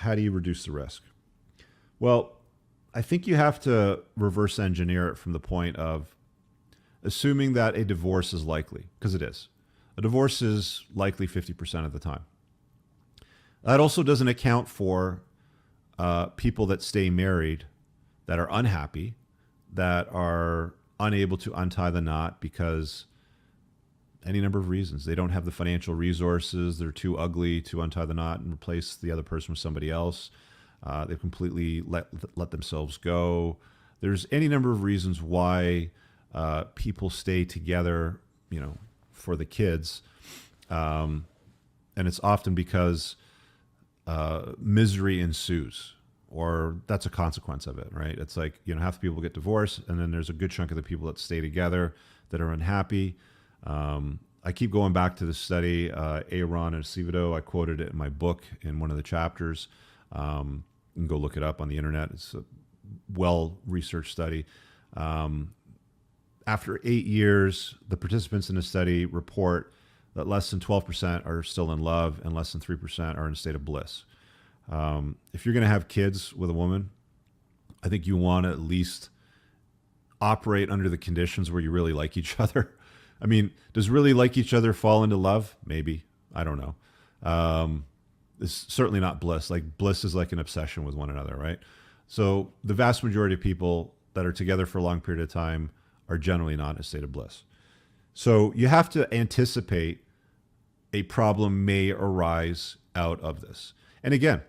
how do you reduce the risk? Well, I think you have to reverse engineer it from the point of assuming that a divorce is likely, because it is. A divorce is likely 50% of the time. That also doesn't account for people that stay married that are unhappy, that are unable to untie the knot because any number of reasons. They don't have the financial resources. They're too ugly to untie the knot and replace the other person with somebody else. They've completely let themselves go. There's any number of reasons why people stay together, for the kids. And it's often because misery ensues, or that's a consequence of it, right? It's like, half the people get divorced, and then there's a good chunk of the people that stay together that are unhappy. I keep going back to the study, Aaron and Acevedo. I quoted it in my book in one of the chapters. You can go look it up on the internet. It's a well-researched study. After 8 years, the participants in the study report that less than 12% are still in love and less than 3% are in a state of bliss. If you're going to have kids with a woman, I think you want to at least operate under the conditions where you really like each other. I mean, does really like each other fall into love? Maybe. I don't know. It's certainly not bliss. Like, bliss is like an obsession with one another, right? So the vast majority of people that are together for a long period of time are generally not in a state of bliss. So you have to anticipate a problem may arise out of this. And again,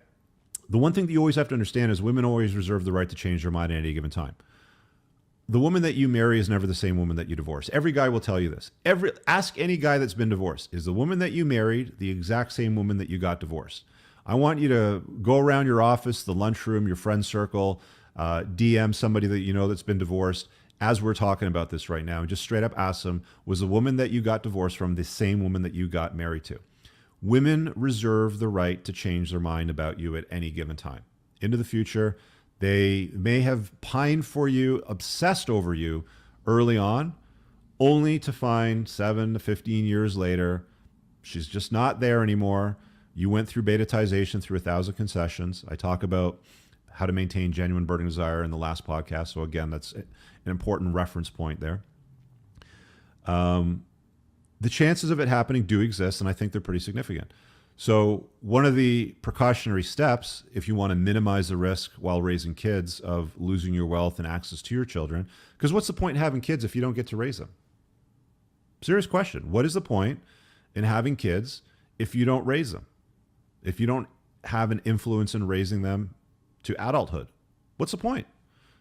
the one thing that you always have to understand is women always reserve the right to change their mind at any given time. The woman that you marry is never the same woman that you divorce. Every guy will tell you this. Ask any guy that's been divorced. Is the woman that you married the exact same woman that you got divorced? I want you to go around your office, the lunchroom, your friend circle, DM somebody that you know that's been divorced as we're talking about this right now, and just straight up ask them, was the woman that you got divorced from the same woman that you got married to? Women reserve the right to change their mind about you at any given time. Into the future, they may have pined for you, obsessed over you early on, only to find 7 to 15 years later, she's just not there anymore. You went through betatization through 1,000 concessions. I talk about how to maintain genuine burning desire in the last podcast. So again, that's an important reference point there. The chances of it happening do exist, and I think they're pretty significant. So one of the precautionary steps, if you want to minimize the risk while raising kids of losing your wealth and access to your children, because what's the point in having kids if you don't get to raise them? Serious question. What is the point in having kids if you don't raise them? If you don't have an influence in raising them to adulthood? What's the point?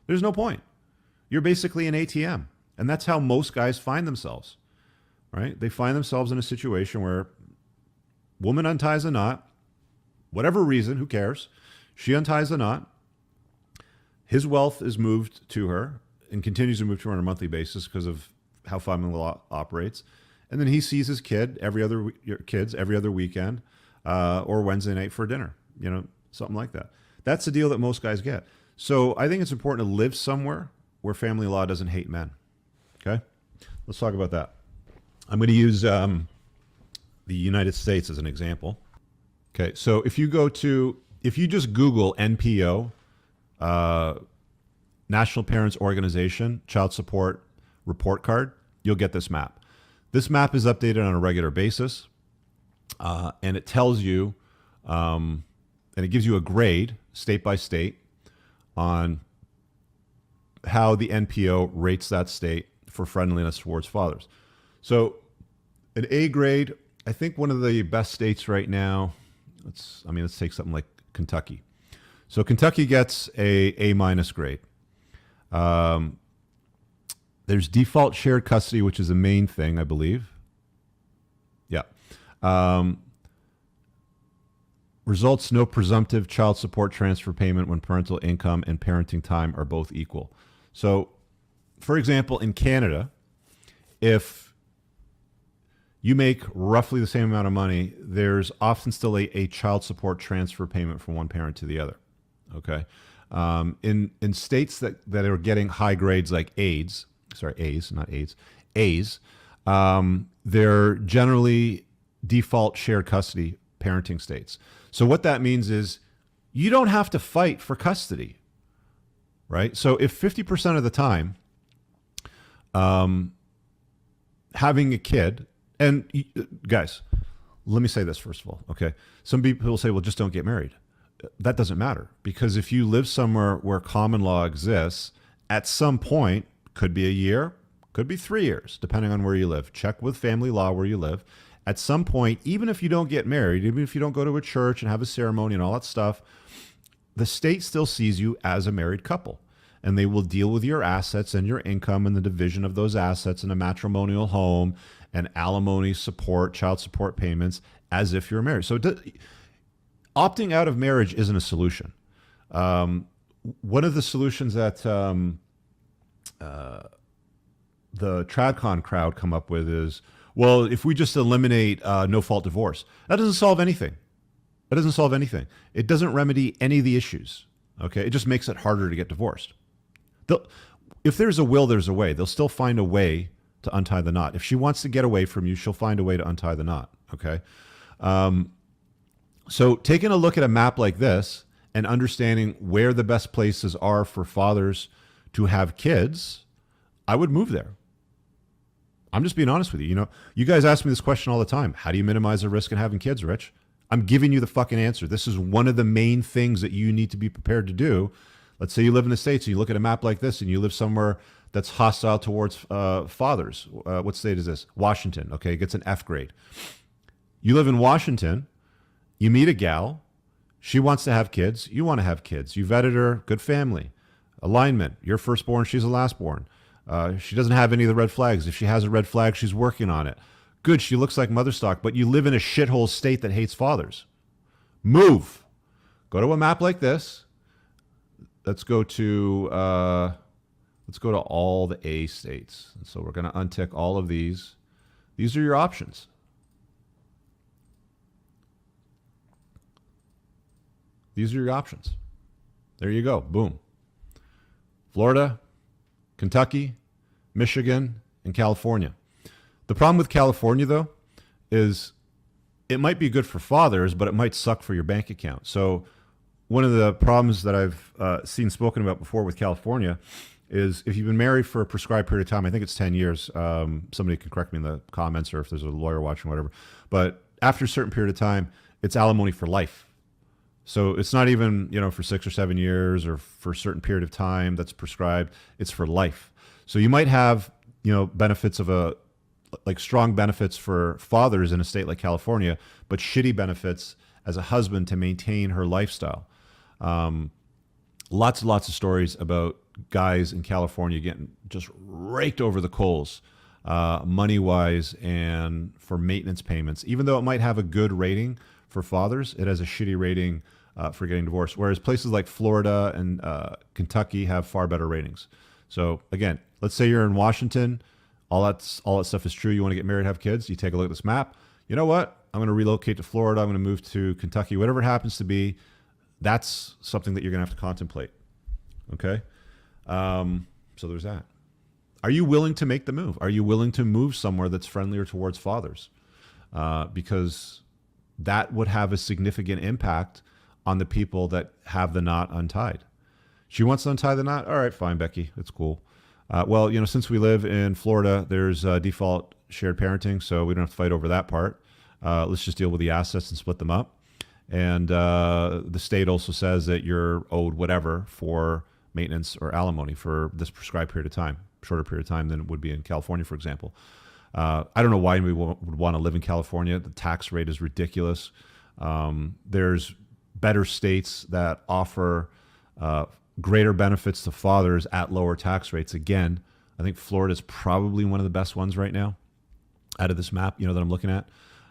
There's no point. You're basically an ATM. And that's how most guys find themselves, right? They find themselves in a situation where woman unties a knot, whatever reason, who cares? She unties the knot. His wealth is moved to her and continues to move to her on a monthly basis because of how family law operates. And then he sees his kids every other weekend or Wednesday night for dinner, something like that. That's the deal that most guys get. So I think it's important to live somewhere where family law doesn't hate men. Okay? Let's talk about that. I'm going to use the United States as an example. Okay, so if you just Google NPO, National Parents Organization, Child Support Report Card, you'll get this map. This map is updated on a regular basis, and it tells you, and it gives you a grade, state by state, on how the NPO rates that state for friendliness towards fathers. So an A grade, I think one of the best states right now, let's take something like Kentucky. So Kentucky gets a minus grade. There's default shared custody, which is the main thing, I believe. Yeah. Results no presumptive child support transfer payment when parental income and parenting time are both equal. So, for example, in Canada, if you make roughly the same amount of money, there's often still a child support transfer payment from one parent to the other. Okay. In states that are getting high grades like A's, they're generally default shared custody parenting states. So what that means is you don't have to fight for custody, right? So if 50% of the time, having a kid, and guys, let me say this first of all, okay? Some people will say, well, just don't get married. That doesn't matter, because if you live somewhere where common law exists, at some point, could be a year, could be 3 years, depending on where you live. Check with family law where you live. At some point, even if you don't get married, even if you don't go to a church and have a ceremony and all that stuff, the state still sees you as a married couple, and they will deal with your assets and your income and the division of those assets in a matrimonial home and alimony support, child support payments, as if you're married. So opting out of marriage isn't a solution. One of the solutions that the TradCon crowd come up with is, well, if we just eliminate no-fault divorce, that doesn't solve anything. That doesn't solve anything. It doesn't remedy any of the issues. Okay, it just makes it harder to get divorced. If there's a will, there's a way. They'll still find a way to untie the knot. If she wants to get away from you, she'll find a way to untie the knot. Okay, so taking a look at a map like this and understanding where the best places are for fathers to have kids, I would move there. I'm just being honest with you. You know, you guys ask me this question all the time. How do you minimize the risk in having kids, Rich? I'm giving you the fucking answer. This is one of the main things that you need to be prepared to do. Let's say you live in the States and you look at a map like this and you live somewhere that's hostile towards fathers. What state is this? Washington. Okay, it gets an F grade. You live in Washington. You meet a gal. She wants to have kids. You want to have kids. You vetted her. Good family. Alignment. You're firstborn. She's a lastborn. She doesn't have any of the red flags. If she has a red flag, she's working on it. Good, she looks like mother stock, but you live in a shithole state that hates fathers. Move. Go to a map like this. Let's go to all the A states. And so we're going to untick all of these. These are your options. These are your options. There you go. Boom. Florida, Kentucky, Michigan, and California. The problem with California, though, is it might be good for fathers, but it might suck for your bank account. So one of the problems that I've seen spoken about before with California is if you've been married for a prescribed period of time, I think it's 10 years. Somebody can correct me in the comments or if there's a lawyer watching, whatever. But after a certain period of time, it's alimony for life. So it's not even, for 6 or 7 years or for a certain period of time that's prescribed. It's for life. So you might have, benefits of strong benefits for fathers in a state like California, but shitty benefits as a husband to maintain her lifestyle. Lots and lots of stories about guys in California getting just raked over the coals, money-wise and for maintenance payments. Even though it might have a good rating for fathers, it has a shitty rating for getting divorced. Whereas places like Florida and Kentucky have far better ratings. So again, let's say you're in Washington, all that stuff is true. You want to get married, have kids. You take a look at this map. You know what? I'm going to relocate to Florida. I'm going to move to Kentucky, whatever it happens to be. That's something that you're going to have to contemplate. Okay? So there's that. Are you willing to make the move? Are you willing to move somewhere that's friendlier towards fathers? Because that would have a significant impact on the people that have the knot untied. She wants to untie the knot? All right, fine, Becky. It's cool. Well, since we live in Florida, there's default shared parenting, so we don't have to fight over that part. Let's just deal with the assets and split them up. And the state also says that you're owed whatever for maintenance or alimony for this prescribed period of time, shorter period of time than it would be in California, for example. I don't know why we would want to live in California. The tax rate is ridiculous. There's better states that offer greater benefits to fathers at lower tax rates. Again, I think Florida is probably one of the best ones right now out of this map, that I'm looking at.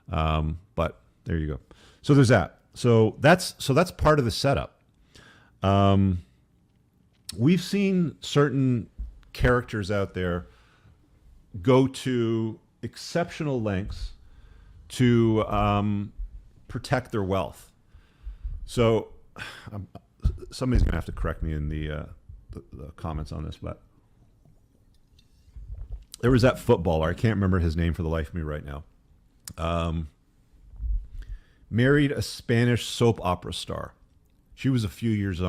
But there you go. So there's that. So that's part of the setup. We've seen certain characters out there go to exceptional lengths to protect their wealth. So somebody's going to have to correct me in the comments on this, but there was that footballer. I can't remember his name for the life of me right now. Married a Spanish soap opera star. She was a few years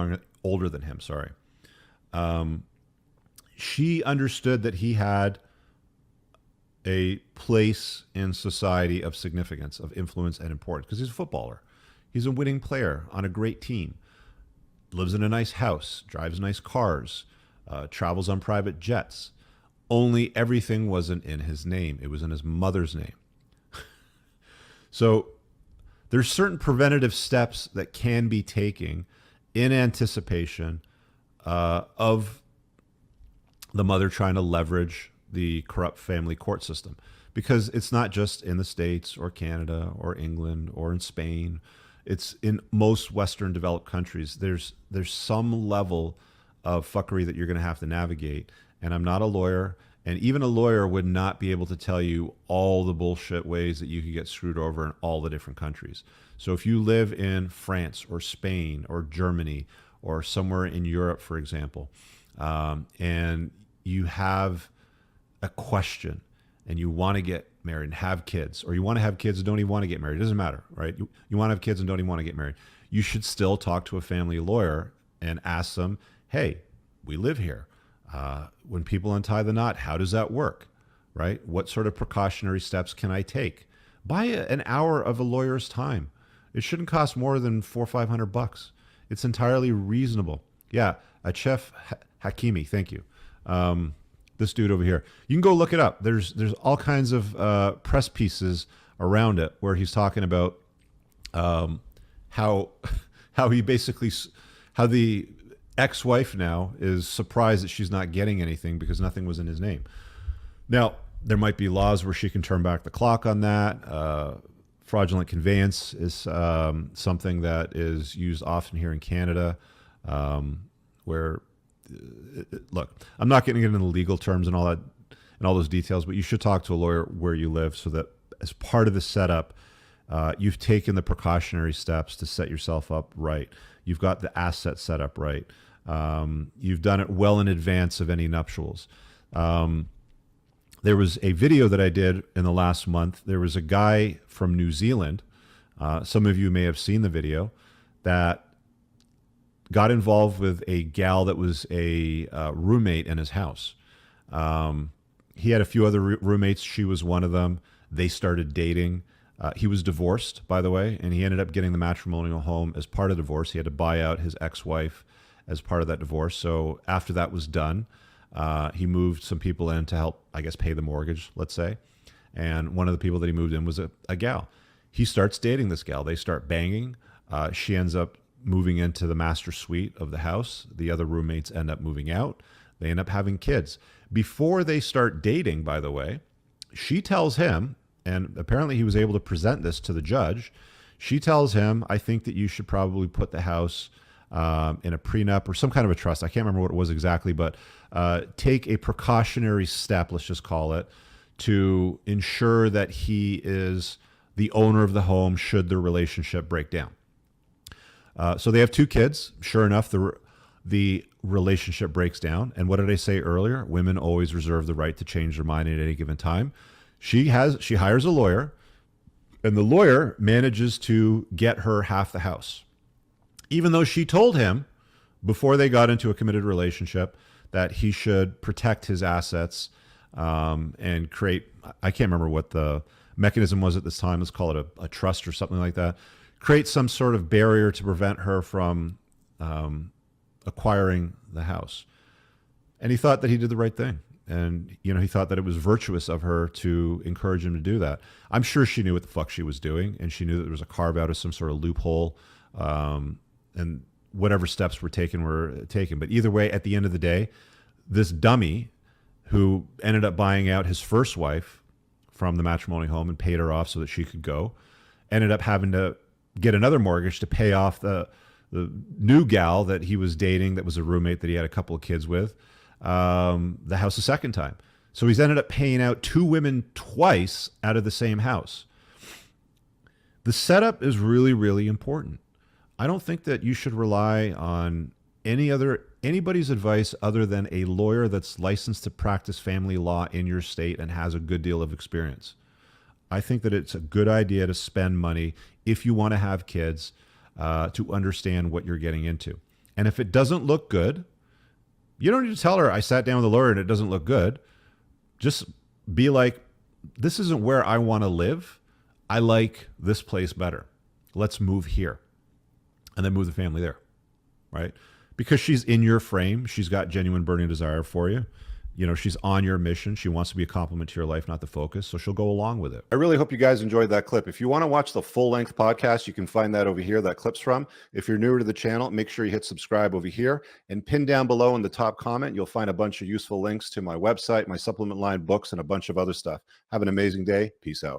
older than him, sorry. She understood that he had a place in society of significance, of influence and importance, because he's a footballer. He's a winning player on a great team, lives in a nice house, drives nice cars, travels on private jets. Only everything wasn't in his name. It was in his mother's name. So there's certain preventative steps that can be taken in anticipation of the mother trying to leverage the corrupt family court system, because it's not just in the States or Canada or England or in Spain. It's in most Western developed countries. There's some level of fuckery that you're going to have to navigate. And I'm not a lawyer, and even a lawyer would not be able to tell you all the bullshit ways that you could get screwed over in all the different countries. So if you live in France or Spain or Germany or somewhere in Europe, for example, and you have a question and you want to get married and have kids, or you want to have kids and don't even want to get married, it doesn't matter, right? You want to have kids and don't even want to get married. You should still talk to a family lawyer and ask them, hey, we live here. When people untie the knot, how does that work, right? What sort of precautionary steps can I take? Buy an hour of a lawyer's time. It shouldn't cost more than $400 or $500. It's entirely reasonable. Yeah, Chef Hakimi, thank you. This dude over here. You can go look it up. There's all kinds of press pieces around it where he's talking about how he basically, how the ex-wife now is surprised that she's not getting anything because nothing was in his name. Now, there might be laws where she can turn back the clock on that. Fraudulent conveyance is something that is used often here in Canada, where, look, I'm not getting into the legal terms and all that and all those details, but you should talk to a lawyer where you live so that as part of the setup, you've taken the precautionary steps to set yourself up right. You've got the asset set up right. You've done it well in advance of any nuptials. There was a video that I did in the last month. There was a guy from New Zealand. Some of you may have seen the video, that got involved with a gal that was a roommate in his house. He had a few other roommates. She was one of them. They started dating. He was divorced, by the way, and he ended up getting the matrimonial home as part of the divorce. He had to buy out his ex-wife as part of that divorce. So after that was done, he moved some people in to help, I guess, pay the mortgage, let's say. And one of the people that he moved in was a gal. He starts dating this gal. They start banging. She ends up moving into the master suite of the house. The other roommates end up moving out. They end up having kids. Before they start dating, by the way, she tells him, and apparently he was able to present this to the judge. She tells him, I think that you should probably put the house in a prenup or some kind of a trust. I can't remember what it was exactly, but take a precautionary step, let's just call it, to ensure that he is the owner of the home should the relationship break down. So they have 2 kids. Sure enough, the relationship breaks down. And what did I say earlier? Women always reserve the right to change their mind at any given time. She hires a lawyer, and the lawyer manages to get her half the house, even though she told him before they got into a committed relationship that he should protect his assets and create, I can't remember what the mechanism was at this time. Let's call it a trust or something like that. Create some sort of barrier to prevent her from acquiring the house. And he thought that he did the right thing. And, he thought that it was virtuous of her to encourage him to do that. I'm sure she knew what the fuck she was doing, and she knew that there was a carve out of some sort of loophole, and whatever steps were taken. But either way, at the end of the day, this dummy who ended up buying out his first wife from the matrimonial home and paid her off so that she could go, ended up having to get another mortgage to pay off the new gal that he was dating that was a roommate that he had a couple of kids with, the house a second time. So he's ended up paying out 2 women twice out of the same house. The setup is really, really important. I don't think that you should rely on anybody's advice other than a lawyer that's licensed to practice family law in your state and has a good deal of experience. I think that it's a good idea to spend money if you want to have kids to understand what you're getting into. And if it doesn't look good, you don't need to tell her, I sat down with a lawyer and it doesn't look good. Just be like, this isn't where I want to live. I like this place better. Let's move here. And then move the family there, right? Because she's in your frame. She's got genuine burning desire for you. You know, she's on your mission. She wants to be a complement to your life, not the focus. So she'll go along with it. I really hope you guys enjoyed that clip. If you want to watch the full-length podcast, you can find that over here, that clip's from. If you're newer to the channel, make sure you hit subscribe over here. And pin down below in the top comment, you'll find a bunch of useful links to my website, my supplement line, books, and a bunch of other stuff. Have an amazing day. Peace out.